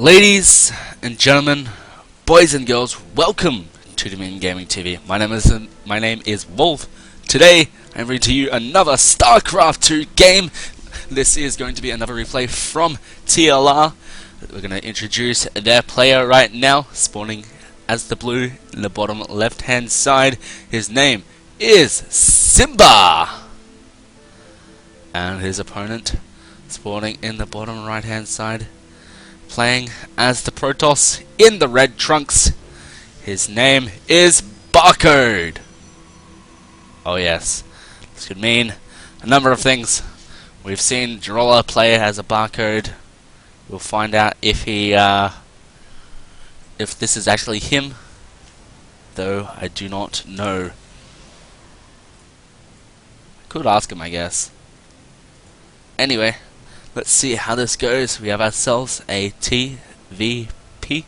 Ladies and gentlemen, boys and girls, welcome to Dominion Gaming TV. My name is Wolf. Today I'm bringing to you another Starcraft 2 game. This is going to be another replay from TLR. We're going to introduce their player right now, spawning as the blue in the bottom left hand side. His name is Simba, and his opponent spawning in the bottom right hand side, playing as the Protoss in the red trunks. His name is Barcode. Oh yes, this could mean a number of things. We've seen Girola play as a Barcode. We'll find out if this is actually him, though I do not know. I could ask him, I guess. Anyway, let's see how this goes. We have ourselves a TVP.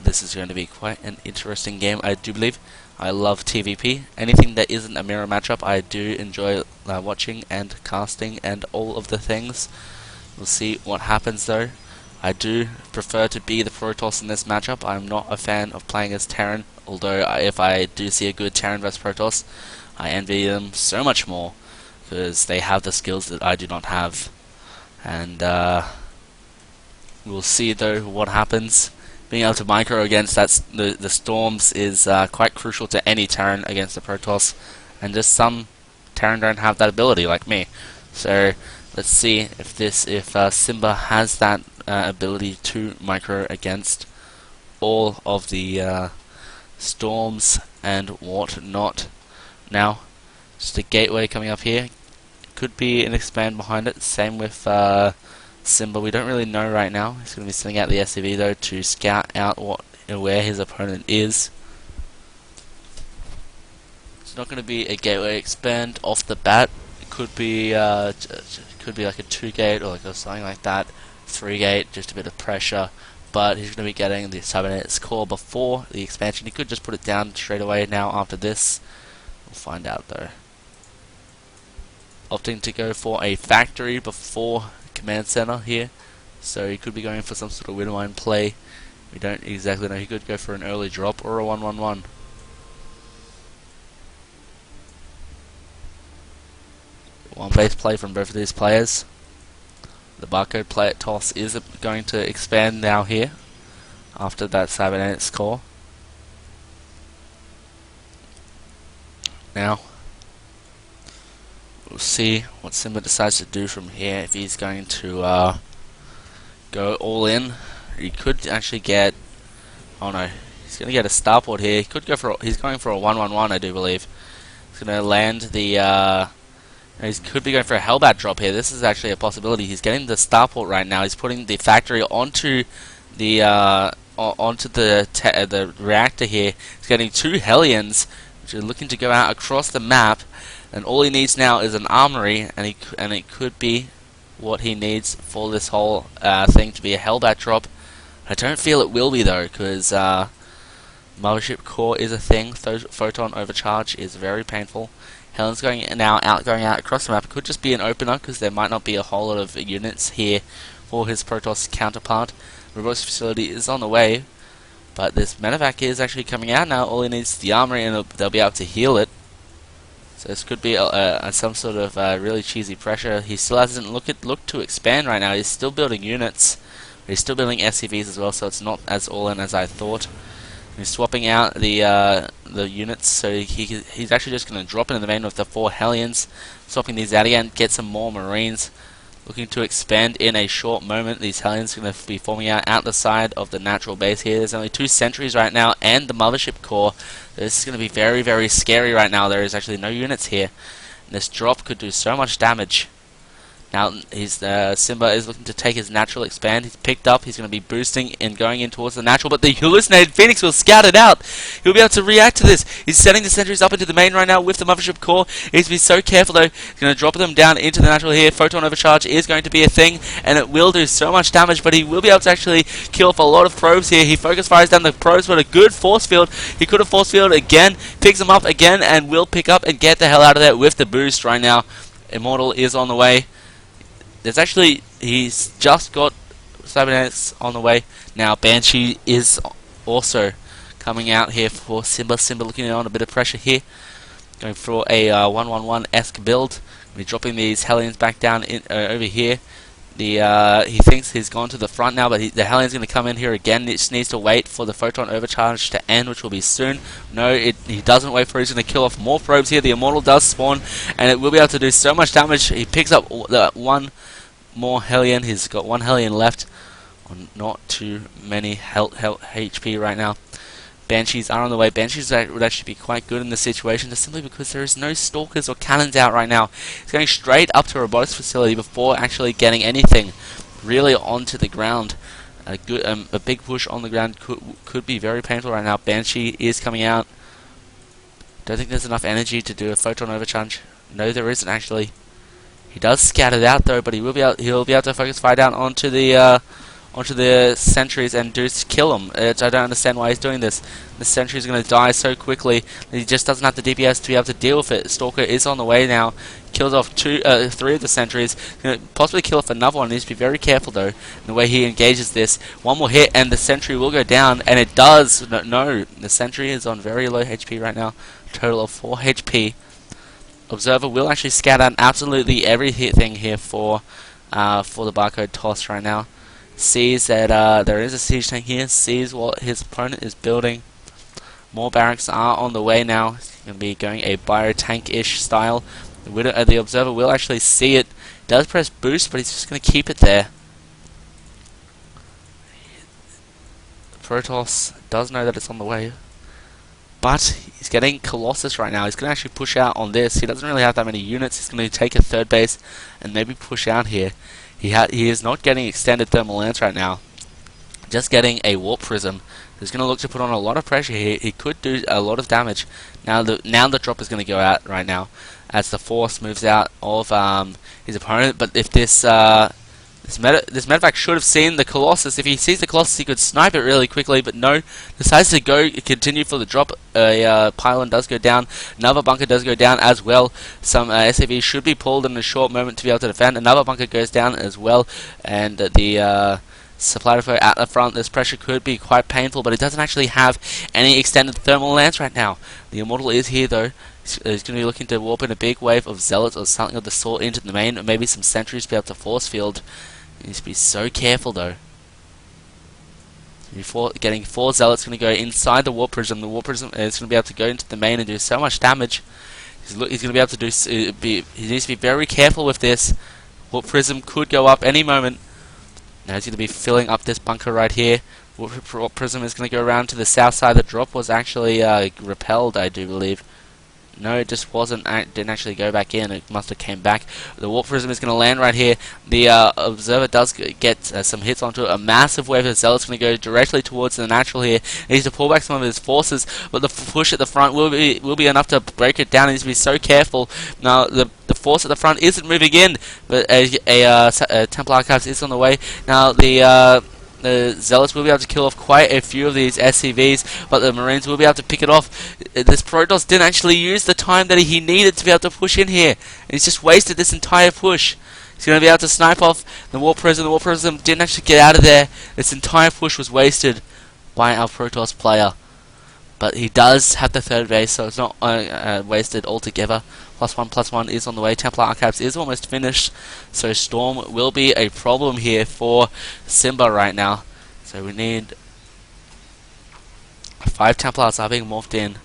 This is going to be quite an interesting game, I do believe. I love TVP. Anything that isn't a mirror matchup, I do enjoy watching and casting and all of the things. We'll see what happens though. I do prefer to be the Protoss in this matchup. I'm not a fan of playing as Terran, although if I do see a good Terran vs Protoss, I envy them so much more, because they have the skills that I do not have. And we'll see though what happens. Being able to micro against the Storms is quite crucial to any Terran against the Protoss, and just some Terran don't have that ability like me. So let's see if Simba has that ability to micro against all of the Storms and whatnot. Now, just a gateway coming up here. Could be an expand behind it. Same with Simba. We don't really know right now. He's going to be sending out the SCV though to scout out where his opponent is. It's not going to be a gateway expand off the bat. It could be like a 2-gate or like something like that. 3-gate, just a bit of pressure. But he's going to be getting the cybernetics core before the expansion. He could just put it down straight away now after this. We'll find out though. Opting to go for a factory before command center here, so he could be going for some sort of win-wine play. We don't exactly know. He could go for an early drop or a 1-1-1. One base play from both of these players. The Barcode play toss is going to expand now here after that cybernetics core. Now we'll see what Simba decides to do from here. If he's going to go all in, he could actually get. Oh no, he's going to get a starport here. He could go for. He's going for a 1-1-1, I do believe. He's going to land the. He could be going for a Hellbat drop here. This is actually a possibility. He's getting the starport right now. He's putting the factory onto the the reactor here. He's getting 2 Hellions, which are looking to go out across the map. And all he needs now is an armory, and it could be what he needs for this whole thing to be a Hellbat drop. I don't feel it will be though, because Mothership Core is a thing. Photon overcharge is very painful. Helen's going out across the map. It could just be an opener, because there might not be a whole lot of units here for his Protoss counterpart. Robotics facility is on the way, but this medevac is actually coming out now. All he needs is the armory, and they'll be able to heal it. So this could be some sort of really cheesy pressure. He still hasn't looked to expand right now. He's still building units. He's still building SCVs as well, so it's not as all-in as I thought. He's swapping out the units, so he's actually just going to drop into the main with the 4 Hellions. Swapping these out again, get some more Marines. Looking to expand in a short moment. These Hellions are going to be forming out the side of the natural base here. There's only 2 sentries right now and the Mothership Core. This is going to be very, very scary right now. There is actually no units here. And this drop could do so much damage. Now Simba is looking to take his natural expand. He's picked up. He's going to be boosting and going in towards the natural, but the hallucinated Phoenix will scout it out. He'll be able to react to this. He's setting the sentries up into the main right now with the Mothership Core. He needs to be so careful though. He's going to drop them down into the natural here. Photon overcharge is going to be a thing, and it will do so much damage, but he will be able to actually kill off a lot of probes here. He focus fires down the probes with a good force field. He could have force fielded again, picks them up again, and will pick up and get the hell out of there with the boost right now. Immortal is on the way. He's just got cybernetics on the way. Now Banshee is also coming out here for Simba. Simba looking on a bit of pressure here, going for a 1-1-1-esque build. We're dropping these Hellions back down over here. He thinks he's gone to the front now, but the Hellion's going to come in here again. It just needs to wait for the photon overcharge to end, which will be soon. No, he doesn't wait for it. He's going to kill off more probes here. The Immortal does spawn, and it will be able to do so much damage. He picks up the one more Hellion. He's got one Hellion left. Not too many HP right now. Banshees are on the way. Banshees would actually be quite good in this situation, just simply because there is no Stalkers or Cannons out right now. He's going straight up to a robotics facility before actually getting anything really onto the ground. A big push on the ground could be very painful right now. Banshee is coming out. Don't think there's enough energy to do a photon overcharge. No, there isn't actually. He does scatter it out though, but he'll be able to focus fire down onto the sentries and kill them. I don't understand why he's doing this. The sentry is going to die so quickly that he just doesn't have the DPS to be able to deal with it. Stalker is on the way now. Kills off three of the sentries. Possibly kill off another one. He needs to be very careful though in the way he engages this. One more hit and the sentry will go down, and it does. No, the sentry is on very low HP right now. Total of 4 HP. Observer will actually scatter out absolutely everything here for the barcode toss right now. Sees that there is a siege tank here, sees what his opponent is building. More barracks are on the way now. He's going to be going a biotank-ish style. The observer will actually see it. Does press boost, but he's just going to keep it there. Protoss does know that it's on the way, but he's getting Colossus right now. He's going to actually push out on this. He doesn't really have that many units. He's going to take a third base and maybe push out here. He is not getting extended thermal lance right now. Just getting a warp prism. He's going to look to put on a lot of pressure here. He could do a lot of damage. Now the drop is going to go out right now as the force moves out of his opponent. But if this medevac should have seen the Colossus. If he sees the Colossus, he could snipe it really quickly, but no, decides to continue for the drop. A pylon does go down. Another bunker does go down as well. Some SAVs should be pulled in a short moment to be able to defend. Another bunker goes down as well, and the supply depot at the front. This pressure could be quite painful, but it doesn't actually have any extended thermal lance right now. The Immortal is here though. He's going to be looking to warp in a big wave of zealots or something of the sort into the main, or maybe some sentries to be able to force field. He needs to be so careful though. Before getting 4 zealots, going to go inside the warp prism. The warp prism is going to be able to go into the main and do so much damage. He's going to be able to do. He needs to be very careful with this. Warp prism could go up any moment. Now he's going to be filling up this bunker right here. Warp prism is going to go around to the south side. The drop was actually repelled, I do believe. No, it just wasn't. Didn't actually go back in. It must have came back. The warp prism is going to land right here. The observer does get some hits onto it. A massive wave of zealots going to go directly towards the natural here. He needs to pull back some of his forces, but the push at the front will be enough to break it down. He needs to be so careful. Now the force at the front isn't moving in, but a Templar Archives is on the way. Now the Zealots will be able to kill off quite a few of these SCVs, but the Marines will be able to pick it off. This Protoss didn't actually use the time that he needed to be able to push in here, and he's just wasted this entire push. He's going to be able to snipe off the Warp Prism. The Warp Prism didn't actually get out of there. This entire push was wasted by our Protoss player. But he does have the third base, so it's not wasted altogether. +1/+1 is on the way. Templar Archives is almost finished, so Storm will be a problem here for Simba right now. So we need 5 Templars are being morphed in.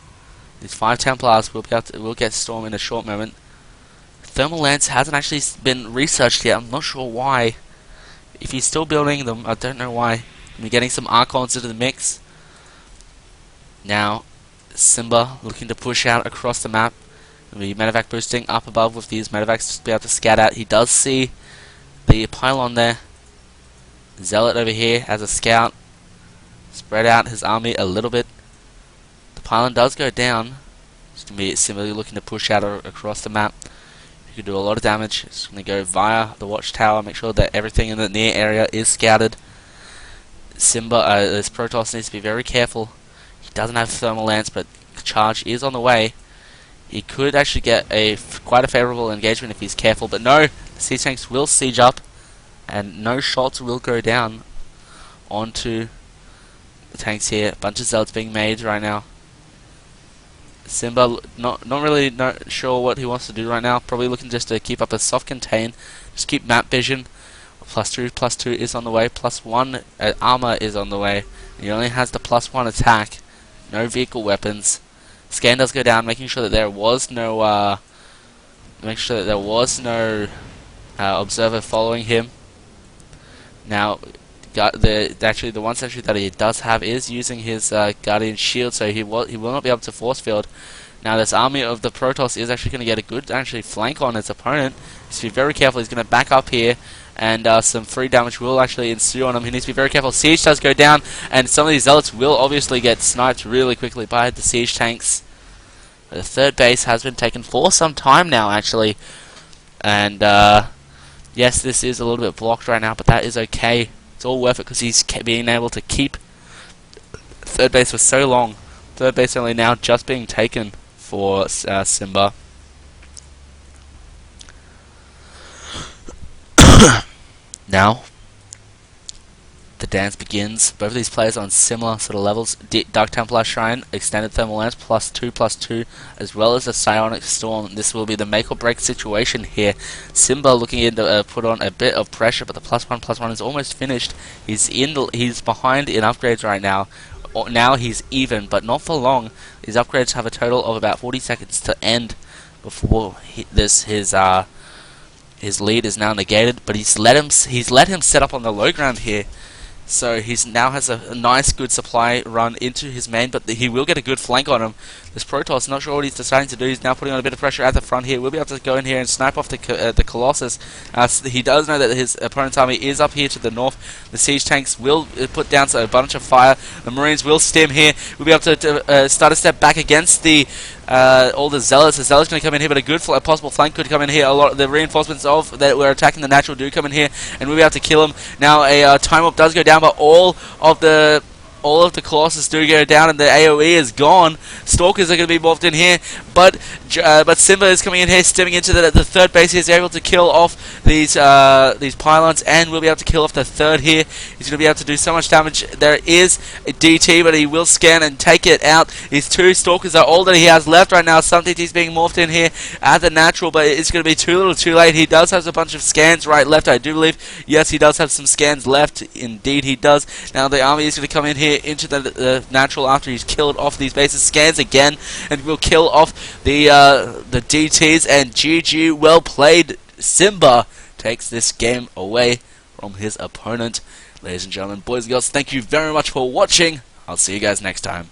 These 5 Templars will get Storm in a short moment. Thermal Lance hasn't actually been researched yet. I'm not sure why. If he's still building them, I don't know why. We're getting some Archons into the mix. Now, Simba looking to push out across the map. The medevac boosting up above with these medevacs to be able to scout out. He does see the pylon there. Zealot over here as a scout. Spread out his army a little bit. The pylon does go down. It's going to be similarly looking to push out across the map. You can do a lot of damage. It's going to go via the watchtower. Make sure that everything in the near area is scouted. Simba, this Protoss needs to be very careful. He doesn't have thermal lance, but charge is on the way. He could actually get quite a favourable engagement if he's careful, but no, the siege tanks will siege up, and no shots will go down onto the tanks here. A bunch of zealots being made right now. Simba not really sure what he wants to do right now. Probably looking just to keep up a soft contain. Just keep map vision. +2 is on the way. +1 armor is on the way. He only has the +1 attack. No vehicle weapons. Scan does go down, making sure that there was no observer following him. Now, the one sentry that he does have is using his Guardian Shield, so he will not be able to force field. Now, this army of the Protoss is actually going to get a good flank on his opponent. He needs to be very careful. He's going to back up here, and some free damage will actually ensue on him. He needs to be very careful. Siege does go down, and some of these zealots will obviously get sniped really quickly by the siege tanks. The third base has been taken for some time now, actually, and yes, this is a little bit blocked right now, but that is okay. It's all worth it because he's being able to keep third base for so long. Third base only now just being taken for Simba. Now, the dance begins. Both of these players are on similar sort of levels. Dark Templar Shrine, Extended Thermal Lance, +2/+2, as well as the Psionic Storm. This will be the make or break situation here. Simba looking to put on a bit of pressure, but the +1/+1 is almost finished. He's behind in upgrades right now. Now he's even, but not for long. These upgrades have a total of about 40 seconds to end before his lead is now negated. But he's let him set up on the low ground here. So he now has a nice, good supply run into his main, but he will get a good flank on him. This Protoss, not sure what he's deciding to do. He's now putting on a bit of pressure at the front here. We'll be able to go in here and snipe off the Colossus. He does know that his opponent's army is up here to the north. The siege tanks will put down a bunch of fire. The Marines will stim here. We'll be able to start a step back against all the Zealots. The Zealots going to come in here, but a possible flank could come in here. A lot of the reinforcements that were attacking the natural do come in here, and we'll be able to kill them. Now a time warp does go down, but all of the Colossus do go down, and the AoE is gone. Stalkers are going to be morphed in here, but Simba is coming in here, stimming into the third base. He's able to kill off these pylons, and we'll be able to kill off the third here. He's going to be able to do so much damage. There is a DT, but he will scan and take it out. His two Stalkers are all that he has left right now. Some DT's being morphed in here at the natural, but it's going to be too little too late. He does have a bunch of scans right left, I do believe. Yes, he does have some scans left. Indeed, he does. Now the army is going to come in here into the natural after he's killed off these bases. Scans again, and will kill off the DTs, and GG, well played. Simba takes this game away from his opponent. Ladies and gentlemen, boys and girls, thank you very much for watching. I'll see you guys next time.